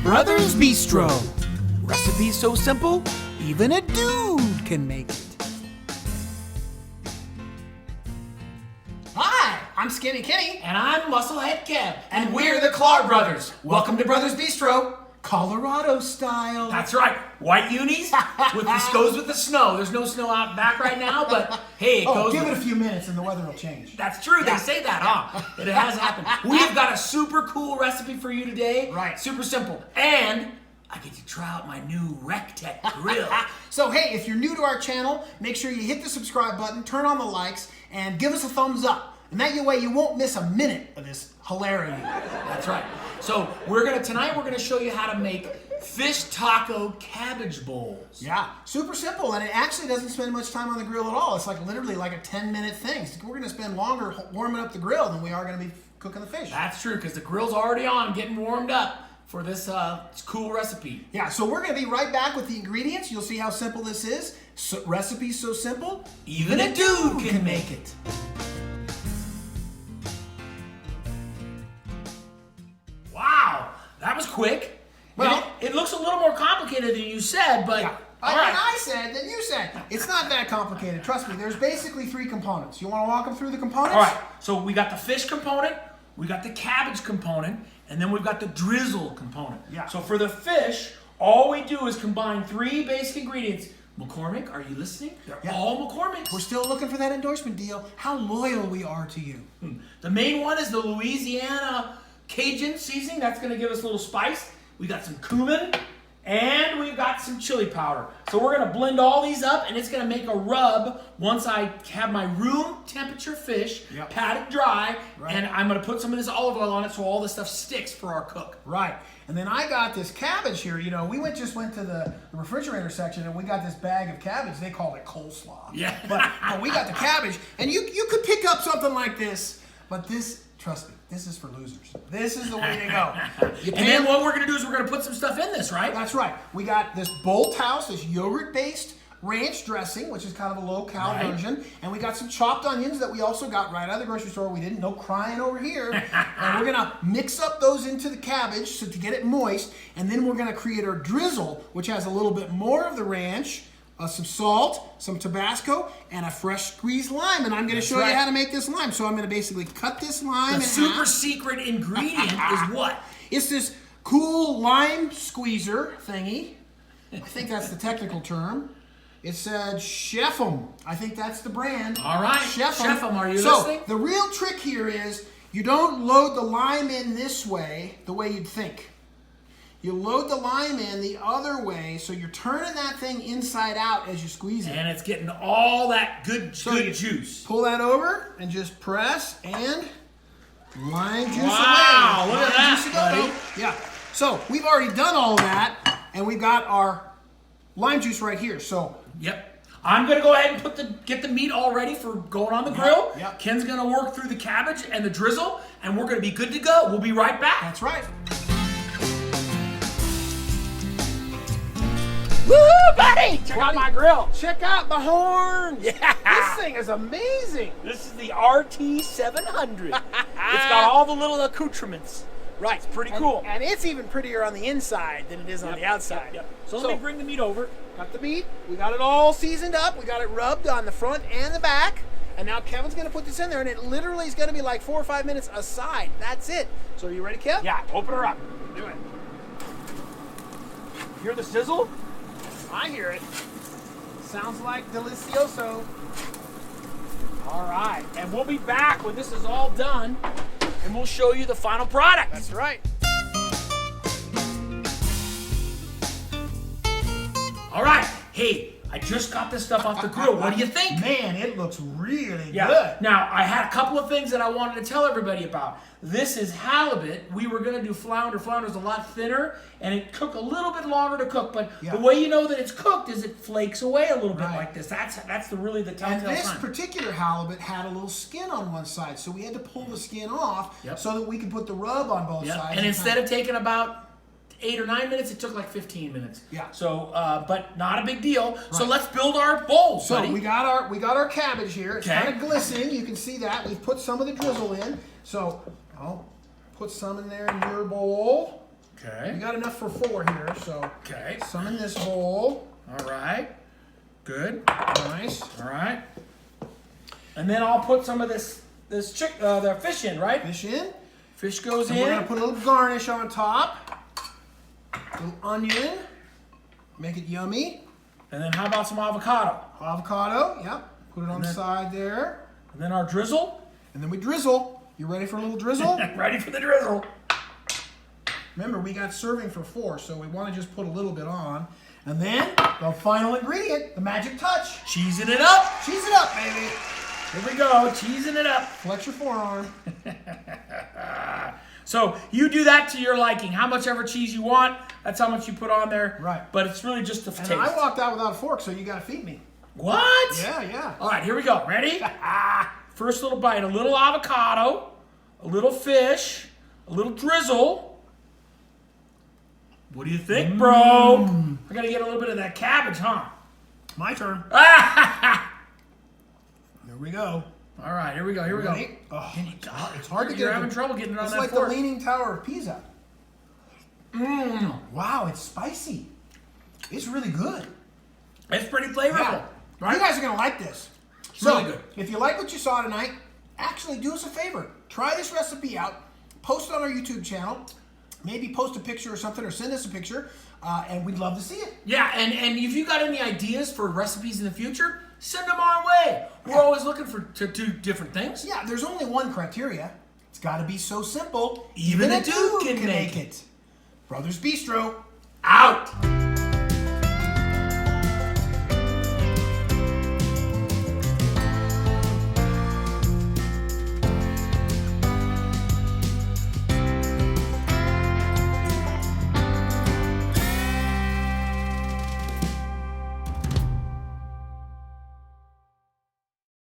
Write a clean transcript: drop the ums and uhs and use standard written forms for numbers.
Brothers Bistro. Recipes so simple, even a dude can make it. Hi, I'm Skinny Kenny. And I'm Musclehead Kev. And we're the Klar brothers. Welcome to Brothers Bistro, Colorado style. That's right. White unis with this goes with the snow. There's no snow out back right now, but hey, it goes. Give with it a few minutes and the weather will change. That's true. They say that, huh? It has happened. We've got a super cool recipe for you today. Right. Super simple. And I get to try out my new Rectech grill. So hey, if you're new to our channel, make sure you hit the subscribe button, turn on the likes, and give us a thumbs up. And that way you won't miss a minute of this hilarity. That's right. So tonight we're gonna show you how to make Fish Taco Cabbage Bowls. Yeah, super simple, and it actually doesn't spend much time on the grill at all. It's like literally like a 10-minute thing. We're gonna spend longer warming up the grill than we are gonna be cooking the fish. That's true, because the grill's already on, getting warmed up for this cool recipe. Yeah, so we're gonna be right back with the ingredients. You'll see how simple this is. Recipe's so simple, even a dude can make it. Wow, that was quick. Well, it looks a little more complicated than you said, but yeah. all right. And I said, then you said. It's not that complicated, trust me. There's basically 3 components. You wanna walk them through the components? All right, so we got the fish component, we got the cabbage component, and then we've got the drizzle component. Yeah. So for the fish, all we do is combine 3 basic ingredients. McCormick, are you listening? They're all McCormick's. We're still looking for that endorsement deal. How loyal we are to you. The main one is the Louisiana Cajun seasoning. That's gonna give us a little spice. We got some cumin, and we've got some chili powder. So we're gonna blend all these up, and it's gonna make a rub once I have my room temperature fish patted dry, and I'm gonna put some of this olive oil on it so all this stuff sticks for our cook. Right. And then I got this cabbage here. You know, we just went to the refrigerator section, and we got this bag of cabbage. They call it coleslaw. Yeah. But we got the cabbage, and you could pick up something like this, but this, trust me, this is for losers. This is the way to go. And then what we're gonna do is we're gonna put some stuff in this, right? That's right. We got this Bolthouse, this yogurt-based ranch dressing, which is kind of a low-cal version, and we got some chopped onions that we also got right out of the grocery store. We didn't, no crying over here. And we're gonna mix up those into the cabbage so to get it moist, and then we're gonna create our drizzle, which has a little bit more of the ranch, some salt, some Tabasco, and a fresh squeezed lime. And I'm going to show you how to make this lime. So I'm going to basically cut this lime in half. The super secret ingredient is what? It's this cool lime squeezer thingy. I think that's the technical term. It said Chef-'em. I think that's the brand. All right. Chef-'em, are you listening? So the real trick here is you don't load the lime in this way, the way you'd think. You load the lime in the other way, so you're turning that thing inside out as you squeeze it. And it's getting all that good juice. Pull that over and just press and lime juice away. Wow, look at that, buddy. Yeah. So we've already done all that, and we've got our lime juice right here. So yep. I'm gonna go ahead and get the meat all ready for going on the grill. Yep. Ken's gonna work through the cabbage and the drizzle, and we're gonna be good to go. We'll be right back. That's right. Woo, buddy! Check out my grill. Check out the horn. Yeah. This thing is amazing. This is the RT700. It's got all the little accoutrements. Right, it's pretty cool. And it's even prettier on the inside than it is on the outside. Yep. So let me bring the meat over. Got the meat. We got it all seasoned up. We got it rubbed on the front and the back. And now Kevin's going to put this in there, and it literally is going to be like 4 or 5 minutes aside. That's it. So are you ready, Kev? Yeah, open her up. Do it. Hear the sizzle? I hear it. Sounds like delicioso. All right, and we'll be back when this is all done, and we'll show you the final product. That's right. All right, hey, I just got this stuff off the grill. What do you think? Man, it looks really good. Now, I had a couple of things that I wanted to tell everybody about. This is halibut. We were going to do flounder. Flounder's a lot thinner, and it took a little bit longer to cook. But the way you know that it's cooked is it flakes away a little bit like this. That's really the telltale sign. And this particular halibut had a little skin on one side, so we had to pull the skin off so that we could put the rub on both sides. And instead of taking about 8 or 9 minutes, it took like 15 minutes. Yeah. So, but not a big deal. Right. So let's build our bowl, So buddy. we got our cabbage here. It's kind of glistening. You can see that. We've put some of the drizzle in. So I'll put some in there in your bowl. Okay. We got enough for 4 here, so Okay. some in this bowl. All right. Good. Nice. All right. And then I'll put some of the fish in, right? Fish in. Fish goes And in. we're gonna put a little garnish on top. A little onion. Make it yummy. And then how about some avocado? Avocado. Yep. Put it on the side there. And then our drizzle. And then we drizzle. You ready for a little drizzle? Ready for the drizzle. Remember, we got serving for 4, so we want to just put a little bit on. And then the final ingredient, the magic touch. Cheesing it up. Cheese it up, baby. Here we go. Cheesing it up. Flex your forearm. So you do that to your liking. How much ever cheese you want, that's how much you put on there. Right. But it's really just the And taste. I walked out without a fork, so you got to feed me. What? Yeah. All right, here we go. Ready? First little bite. A little avocado, a little fish, a little drizzle. What do you think, bro? I got to get a little bit of that cabbage, huh? My turn. Here we go. All right, here we go. Here we go. Ready? Oh, it's hard to get. You're having trouble getting it on It's that like fork. the Leaning Tower of Pisa. Wow, it's spicy. It's really good. It's pretty flavorful. Yeah. Right? You guys are going to like this. Really good. If you like what you saw tonight, actually do us a favor. Try this recipe out. Post it on our YouTube channel. Maybe post a picture or something, or send us a picture, and we'd love to see it. Yeah, and if you got any ideas for recipes in the future, send them our way. We're always looking to do different things. Yeah, there's only one criteria. It's got to be so simple, Even a dude can make it. Brothers Bistro. Out.